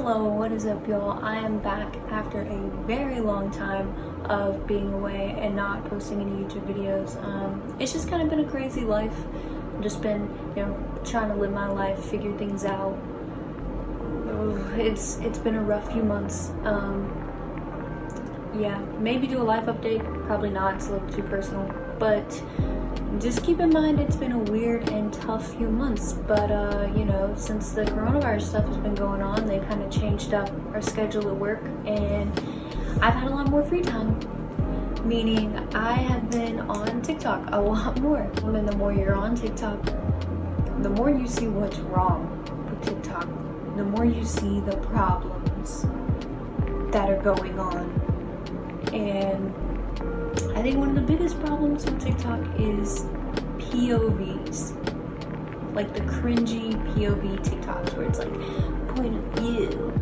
Hello, what is up y'all? I am back after a very long time of being away and not posting any YouTube videos. It's just kind of been a crazy life. I've just been, trying to live my life, figure things out. It's been a rough few months. Yeah, maybe do a life update, probably not, it's a little too personal, but just keep in mind it's been a weird and tough few months. But since the coronavirus stuff has been going on, they kind of changed up our schedule at work, and I've had a lot more free time, meaning I have been on TikTok a lot more. And the more you're on TikTok, the more you see what's wrong with TikTok, the more you see the problems that are going on. And I think one of the biggest problems with TikTok is POVs. Like the cringy POV TikToks where it's like, point of view,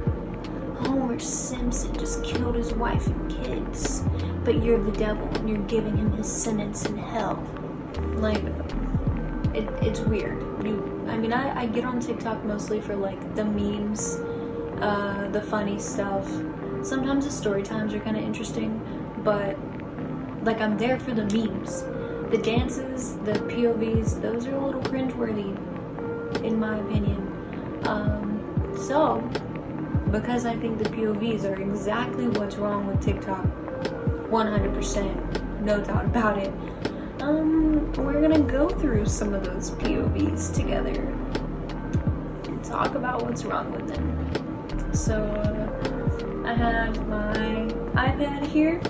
Homer Simpson just killed his wife and kids, but you're the devil and you're giving him his sentence in hell. Like, it's weird. I get on TikTok mostly for like the memes, the funny stuff. Sometimes the story times are kind of interesting, but like I'm there for the memes. The dances, the POVs, those are a little cringeworthy, in my opinion. So, because I think the POVs are exactly what's wrong with TikTok, 100%, no doubt about it, we're gonna go through some of those POVs together and talk about what's wrong with them. So, I have my iPad here.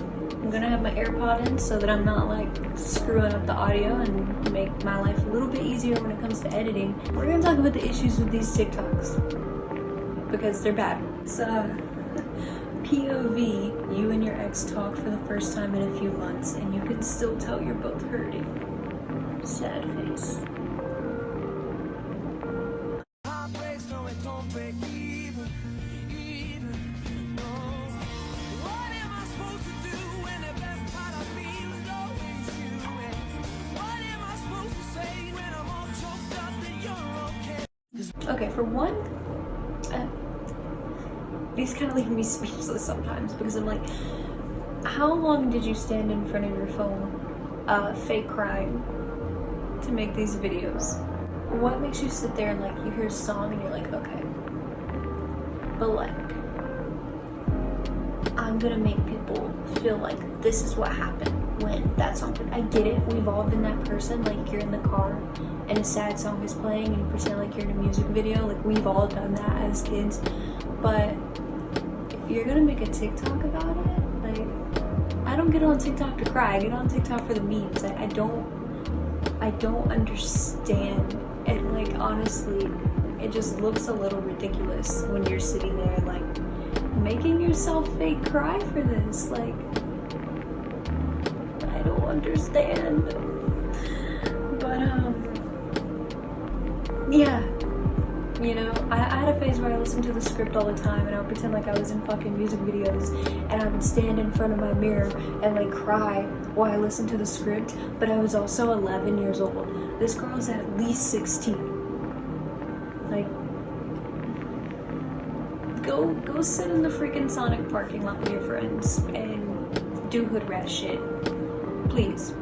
I'm gonna have my AirPod in so that I'm not like screwing up the audio and make my life a little bit easier when it comes to editing. We're gonna talk about the issues with these TikToks because they're bad. So, POV, you and your ex talk for the first time in a few months and you can still tell you're both hurting. Sad face. Okay, for one, these kind of leave me speechless sometimes because I'm like, how long did you stand in front of your phone fake crying to make these videos? What makes you sit there and like you hear a song and you're like, okay, but like I'm gonna make people feel like this is what happened when that song did. I get it, we've all been that person, like you're in the car and a sad song is playing and you pretend like you're in a music video, like we've all done that as kids. But if you're gonna make a TikTok about it, like I don't get on TikTok to cry, I get on TikTok for the memes. I don't understand, and like honestly it just looks a little ridiculous when you're sitting there like making yourself fake cry for this. Like, I don't understand. But yeah, I had a phase where I listened to the script all the time and I would pretend like I was in fucking music videos and I would stand in front of my mirror and like cry while I listened to the script, but I was also 11 years old. This girl is at least 16. Like, go sit in the freaking Sonic parking lot with your friends and do hood rat shit. Please.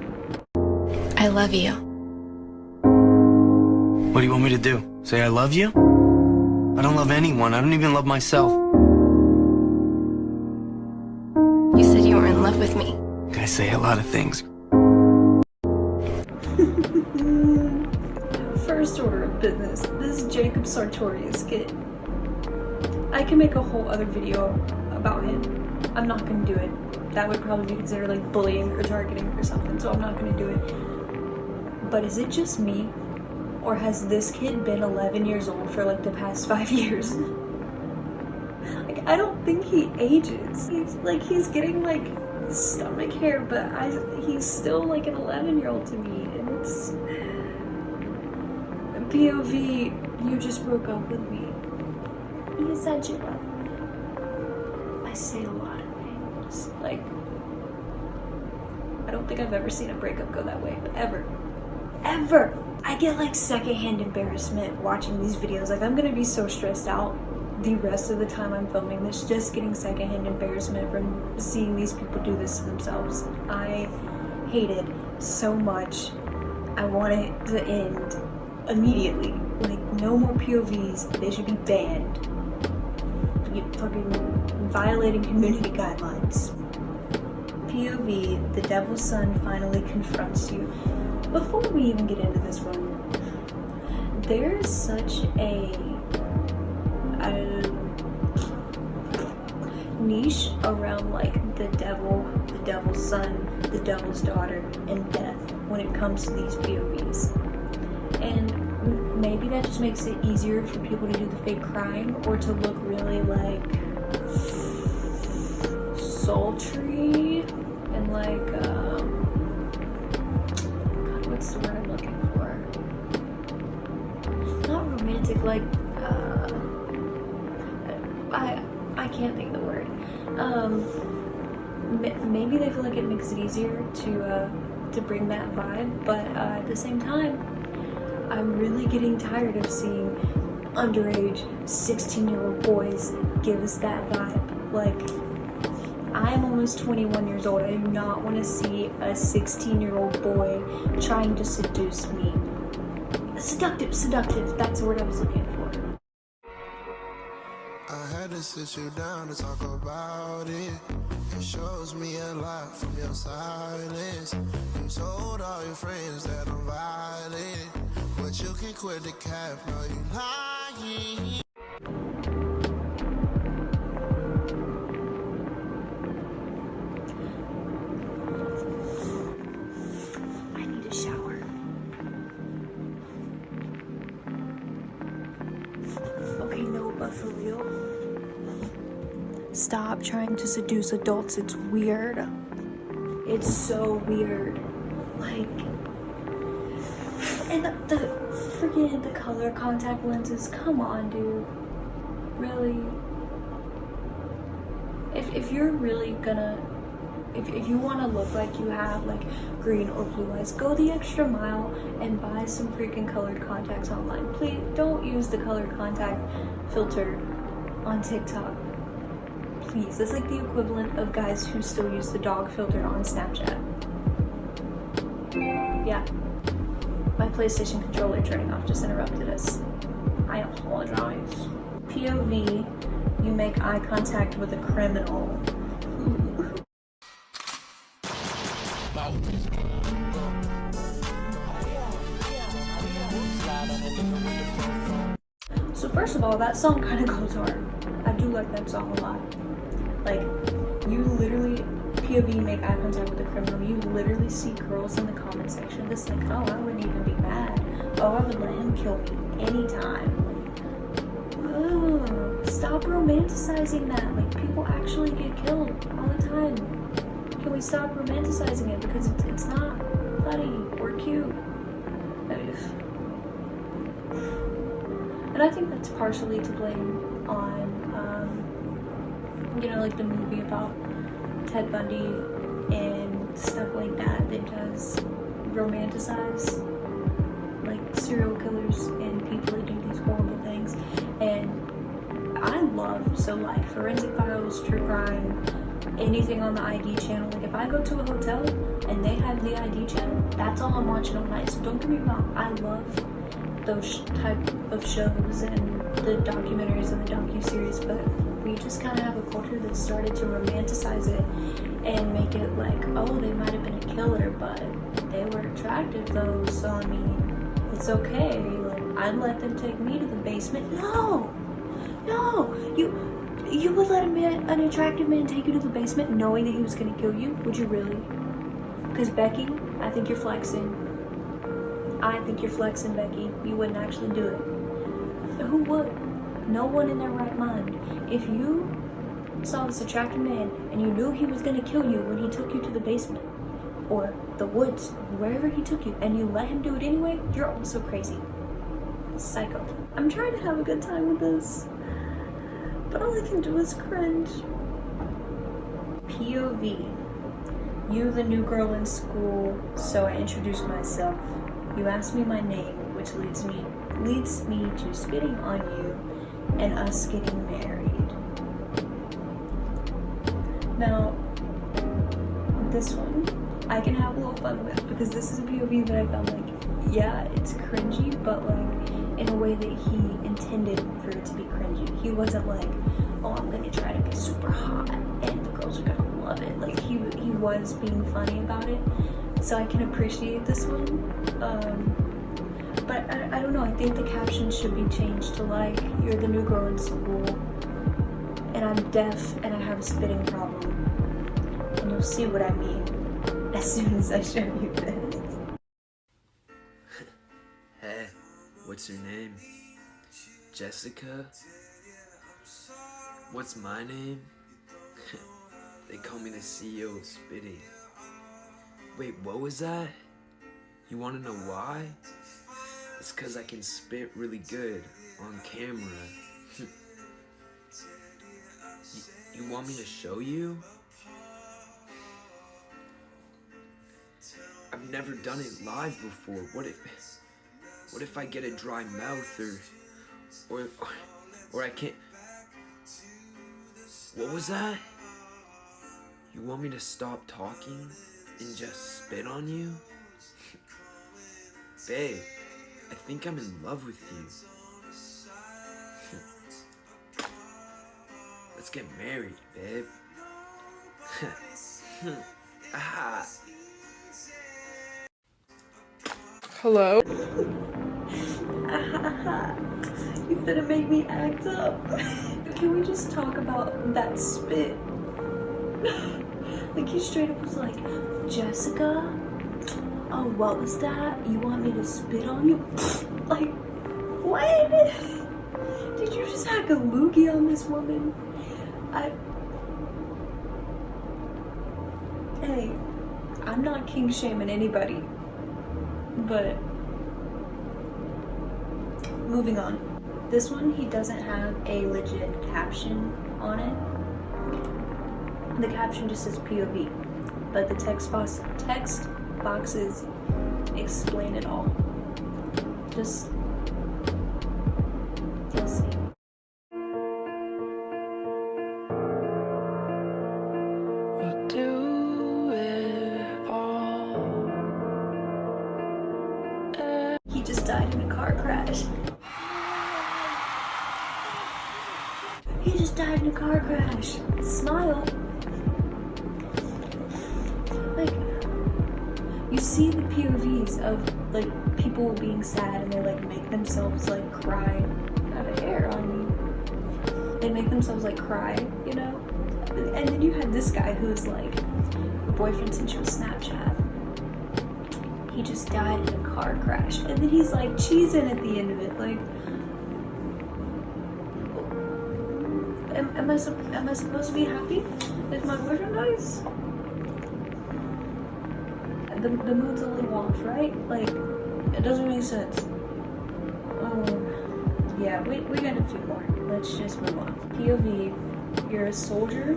I love you. What do you want me to do? Say I love you? I don't love anyone. I don't even love myself. You said you were in love with me. I say a lot of things. First order of business, this Jacob Sartorius kid. I can make a whole other video about him. I'm not gonna do it. That would probably be considered like bullying or targeting or something, so I'm not gonna do it. But is it just me? Or has this kid been 11 years old for like the past 5 years? Like, I don't think he ages. He's getting like stomach hair, but he's still like an 11-year-old to me. And it's POV, you just broke up with me. You said you love me. I say a lot of things. Like, I don't think I've ever seen a breakup go that way, ever. Ever! I get like secondhand embarrassment watching these videos. Like, I'm gonna be so stressed out the rest of the time I'm filming this, just getting secondhand embarrassment from seeing these people do this to themselves. I hate it so much. I want it to end immediately. Like, no more POVs. They should be banned. You fucking violating community guidelines. POV, the devil's son finally confronts you. Before we even get into this one, there's such a niche around like the devil, the devil's son, the devil's daughter, and death when it comes to these POVs. And maybe that just makes it easier for people to do the fake crying or to look really like sultry and like God, what's the word I'm looking for? Not romantic, like I can't think of the word. Maybe they feel like it makes it easier to bring that vibe, but at the same time, I'm really getting tired of seeing underage 16-year-old boys give us that vibe. Like, I'm almost 21 years old. I do not want to see a 16-year-old boy trying to seduce me. Seductive, that's the word I was looking for. I had to sit you down to talk about it. It shows me a lot from your silence. You told all your friends that I'm violent, but you can quit the cap, no you lying. I need a shower. Okay, no, but for real, stop trying to seduce adults. It's weird. It's so weird. Like, and the freaking the color contact lenses. Come on, dude. Really? If you're really gonna, if you want to look like you have like green or blue eyes, go the extra mile and buy some freaking colored contacts online. Please don't use the colored contact filter on TikTok. Please, that's like the equivalent of guys who still use the dog filter on Snapchat. Yeah, my PlayStation controller turning off just interrupted us. I apologize. POV, you make eye contact with a criminal. So first of all, that song kind of goes hard. I do like that song a lot. Like, you literally, POV make eye contact with a criminal, you literally see girls in the comment section that's like, oh, I wouldn't even be mad. Oh, I would let him kill me anytime. Ugh, stop romanticizing that. Like, people actually get killed all the time. Can we stop romanticizing it? Because it's not funny or cute. And I think that's partially to blame on, you know, like the movie about Ted Bundy and stuff like that does romanticize like serial killers and people that do these horrible things. And I love, so like Forensic Files, True Crime, anything on the ID channel. Like if I go to a hotel and they have the ID channel, that's all I'm watching all night. So don't get me wrong, I love those type of shows and the documentaries and the docu-series, but we just kind of have a culture that started to romanticize it and make it like, oh, they might have been a killer, but they were attractive though, so I mean, it's okay. Like, I'd let them take me to the basement. No, you would let an attractive man take you to the basement knowing that he was gonna kill you? Would you really? Because Becky, I think you're flexing. Becky. You wouldn't actually do it. Who would? No one in their right mind. If you saw this attractive man and you knew he was gonna kill you when he took you to the basement or the woods, wherever he took you, and you let him do it anyway, you're also crazy. Psycho. I'm trying to have a good time with this, but all I can do is cringe. POV. You the new girl in school, so I introduced myself. You asked me my name, which leads me to spitting on you and us getting married. Now, this one I can have a little fun with because this is a POV that I found like, yeah, it's cringy, but like in a way that he intended for it to be cringy. He wasn't like, oh, I'm gonna try to be super hot and the girls are gonna love it. Like he was being funny about it, so I can appreciate this one. But I don't know, I think the caption should be changed to like, you're the new girl in school and I'm deaf and I have a spitting problem, and you'll see what I mean as soon as I show you this. Hey, what's your name? Jessica? What's my name? They call me the CEO of spitting. Wait, what was that? You wanna know why? It's cause I can spit really good on camera. You want me to show you? I've never done it live before. What if I get a dry mouth or I can't? What was that? You want me to stop talking and just spit on you? Babe, I think I'm in love with you. Let's get married, babe. Ah. Hello? You better make me act up. Can we just talk about that spit? Like he straight up was like, Jessica? Oh, what was that? You want me to spit on you? Like, what? Did you just hack a loogie on this woman? Hey, I'm not king shaming anybody, but moving on. This one, he doesn't have a legit caption on it. The caption just says POV, but the text boxes explain it all. Just, you'll see. We'll do it all. He just died in a car crash. He just died in a car crash. Smile. Like, you see the POVs of like people being sad and they like make themselves like cry. I have a hair on me. They make themselves like cry, you know? And then you had this guy who's like, your boyfriend sent you a Snapchat. He just died in a car crash. And then he's like cheesing at the end of it. Like, am I supposed to be happy if my boyfriend dies? The mood's a little off, right? Like, it doesn't make sense. Yeah, we got a few more. Let's just move on. POV, you're a soldier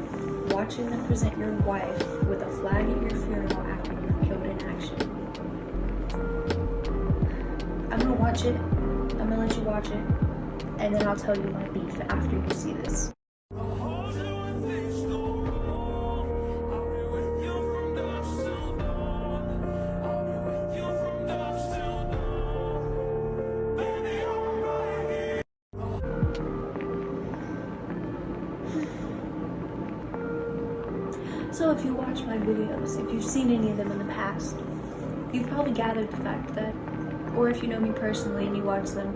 watching them present your wife with a flag at your funeral after you're killed in action. I'm gonna watch it. I'm gonna let you watch it. And then I'll tell you my beef after you see this. So if you watch my videos, if you've seen any of them in the past, you've probably gathered the fact that, or if you know me personally and you watch them,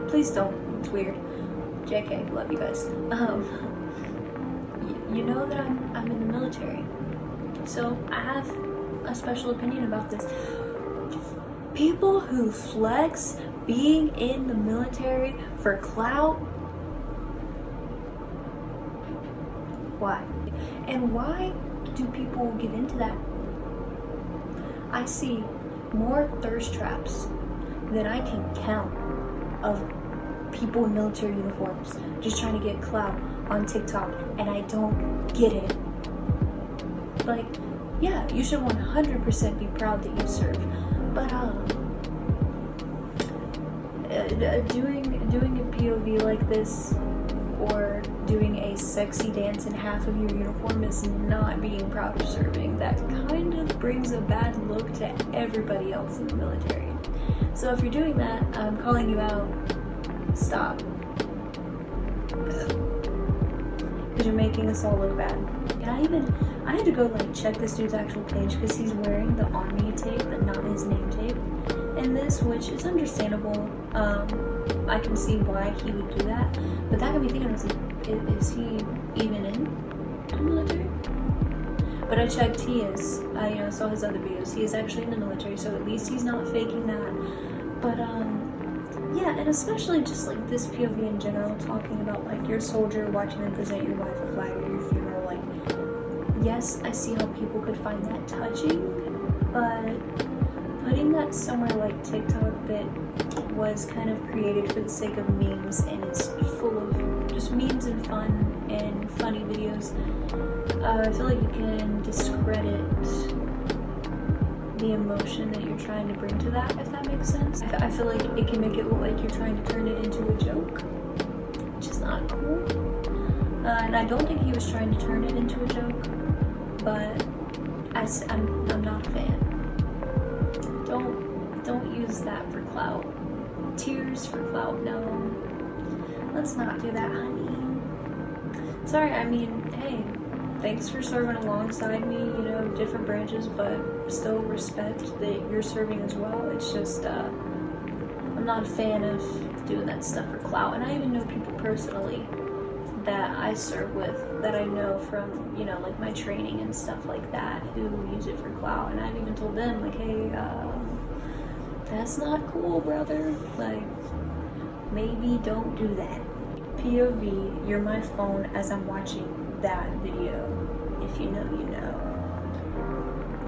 please don't, it's weird. JK, love you guys. You know that I'm in the military, so I have a special opinion about this. People who flex being in the military for clout, why? And why do people give into that? I see more thirst traps than I can count of people in military uniforms just trying to get clout on TikTok, and I don't get it. Like, yeah, you should 100% be proud that you serve, but doing a POV like this or doing a sexy dance in half of your uniform is not being proud of serving. That kind of brings a bad look to everybody else in the military. So if you're doing that, I'm calling you out. Stop. Because you're making us all look bad. And I had to go like check this dude's actual page because he's wearing the Army tape but not his name tape in this, which is understandable. I can see why he would do that, but that got me thinking, I was like, is he even in the military? But I checked, he is. I saw his other videos. He is actually in the military, so at least he's not faking that. But yeah, and especially just like this POV in general, talking about like your soldier watching them present your wife a flag at your funeral. Like, yes, I see how people could find that touching, but putting that somewhere like TikTok that was kind of created for the sake of memes and is full of just memes and fun and funny videos, I feel like you can discredit the emotion that you're trying to bring to that, if that makes sense. I feel like it can make it look like you're trying to turn it into a joke, which is not cool. And I don't think he was trying to turn it into a joke, but I'm not a fan. Don't use that for clout. Tears for clout, no. Let's not do that, honey. Sorry, I mean, hey, thanks for serving alongside me, different branches, but still respect that you're serving as well. It's just, I'm not a fan of doing that stuff for clout. And I even know people personally that I serve with that I know from, like my training and stuff like that, who use it for clout. And I've even told them, like, hey, that's not cool, brother. Like, maybe don't do that. POV, you're my phone as I'm watching that video. If you know, you know.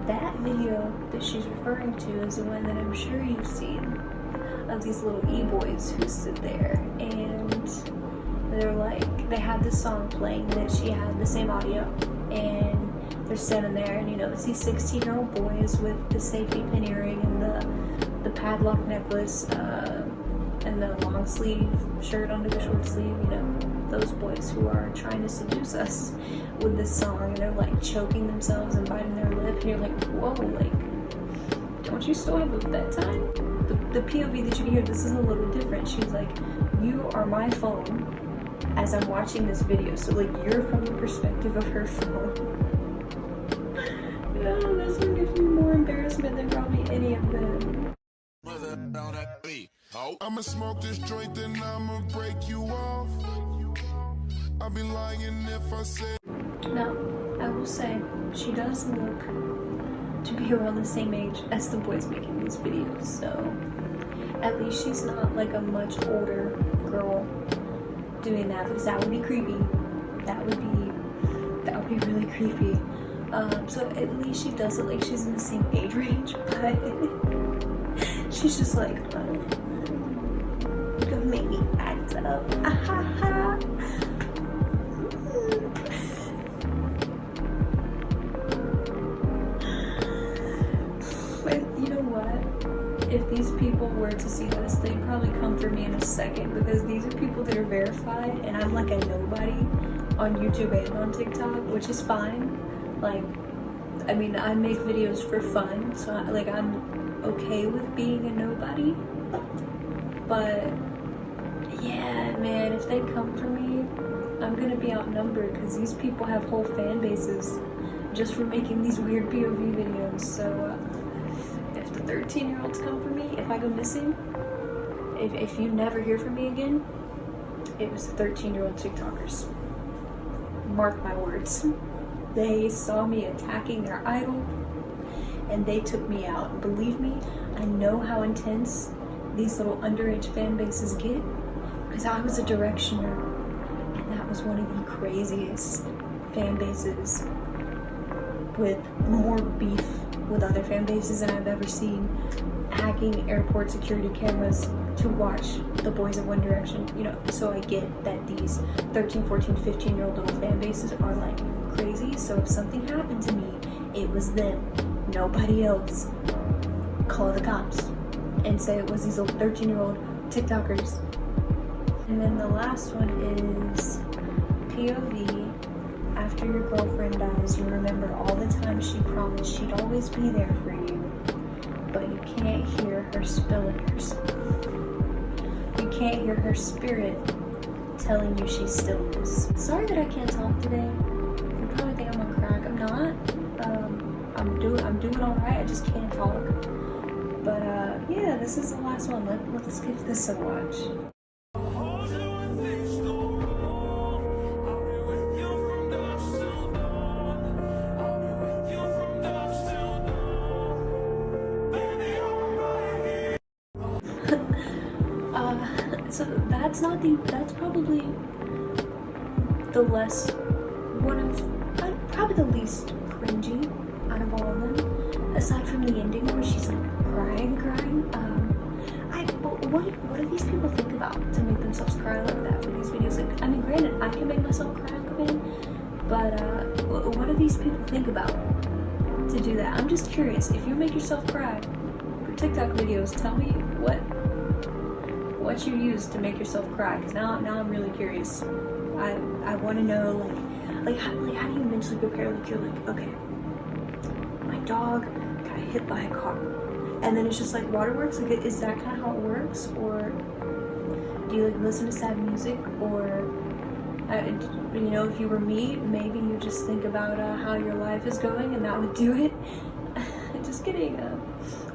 That video that she's referring to is the one that I'm sure you've seen, of these little e-boys who sit there and they're like, they had this song playing that she had the same audio, and they're standing there, and it's these 16-year-old boys with the safety pin earring and the padlock necklace, and the long sleeve shirt under the short sleeve, those boys who are trying to seduce us with this song, and they're like choking themselves and biting their lip, and you're like, whoa, like, don't you still have a bedtime? The POV that you hear, this is a little different. She's like, you are my phone as I'm watching this video, so like you're from the perspective of her phone. This one gives me more embarrassment than probably any of them. I'ma smoke this joint, then I'ma break you off. I'll be lying if I say. Now, I will say, she does look to be around the same age as the boys making these videos, so at least she's not like a much older girl doing that, because that would be creepy. That would be really creepy. So at least she does it like she's in the same age range, but she's just like, you're gonna make me act up. But you know what? If these people were to see this, they'd probably come for me in a second, because these are people that are verified, and I'm like a nobody on YouTube and on TikTok, which is fine. Like, I mean, I make videos for fun, so I'm okay with being a nobody. But yeah, man, if they come for me, I'm gonna be outnumbered, because these people have whole fan bases just for making these weird POV videos. So if the 13-year-olds come for me, if I go missing, if you never hear from me again, it was the 13-year-old TikTokers. Mark my words. They saw me attacking their idol, and they took me out. And believe me, I know how intense these little underage fan bases get, because I was a directioner, and that was one of the craziest fan bases, with more beef with other fan bases than I've ever seen, hacking airport security cameras to watch the boys of One Direction, so I get that these 13, 14, 15-year-old little fan bases are like crazy. So if something happened to me, it was them, nobody else. Call the cops and say it was these little 13-year-old TikTokers. And then the last one is POV. After your girlfriend dies, you remember all the times she promised she'd always be there for you, but you can't hear her spilling herself. You can't hear her spirit telling you she still is. Sorry that I can't talk today. You probably think I'm on crack. I'm not. I'm doing all right. I just can't talk. But yeah, this is the last one. Let's give this a watch. So that's probably the probably the least cringy out of all of them, aside from the ending where she's like crying. What do these people think about to make themselves cry like that for these videos? Like, I mean, granted, I can make myself cry, but what do these people think about to do that? I'm just curious. If you make yourself cry for TikTok videos, tell me what you use to make yourself cry, because now I'm really curious. I want to know like how do you mentally prepare? Like, you're like, okay, my dog got hit by a car, and then it's just like waterworks. Like, is that kind of how it works? Or do you like listen to sad music? Or you know, if you were me, maybe you just think about how your life is going, and that would do it. Just kidding.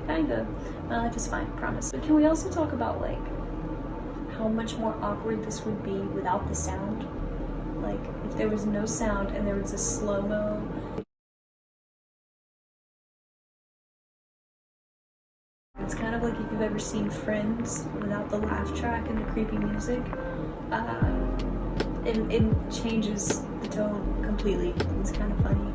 Kinda. My life is fine, promise. But can we also talk about like how much more awkward this would be without the sound? Like, if there was no sound and there was a slow-mo. It's kind of like if you've ever seen Friends without the laugh track and the creepy music. It changes the tone completely. It's kind of funny.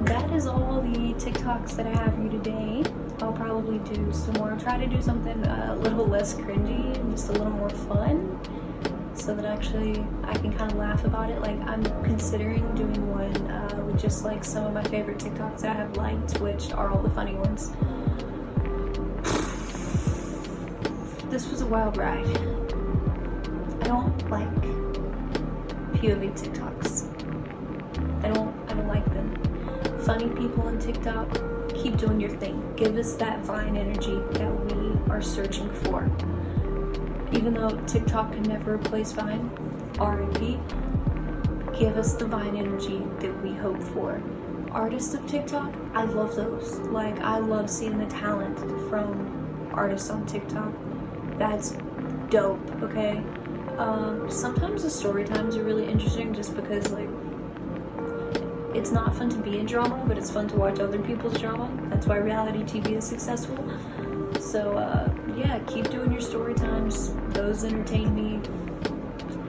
That is all the TikToks that I have for you today. I'll probably do some more. Try to do something a little less cringy and just a little more fun, so that actually I can kind of laugh about it. Like, I'm considering doing one with just like some of my favorite TikToks that I have liked, which are all the funny ones. This was a wild ride. I don't like POV TikToks. I don't like them. Funny people on TikTok, keep doing your thing. Give us that Vine energy that we are searching for. Even though TikTok can never replace Vine, RIP, give us the Vine energy that we hope for. Artists of TikTok, I love those. Like, I love seeing the talent from artists on TikTok. That's dope, okay? Sometimes the story times are really interesting just because, like, it's not fun to be in drama, but it's fun to watch other people's drama. That's why reality TV is successful. So, yeah, keep doing your story times. Those entertain me.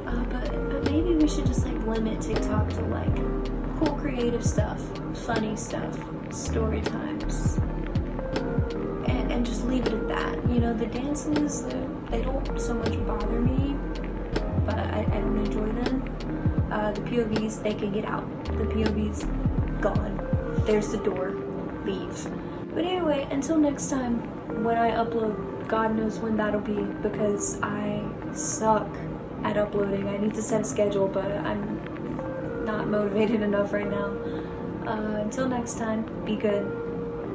But maybe we should just, like, limit TikTok to, like, cool creative stuff, funny stuff, story times. And just leave it at that. You know, the dances, they don't so much bother me, but I don't enjoy them. The POVs, they can get out. The POVs, gone. There's the door. Leave. But anyway, until next time, when I upload, God knows when that'll be, because I suck at uploading. I need to set a schedule, but I'm not motivated enough right now. Until next time, be good,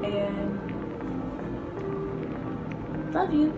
and love you.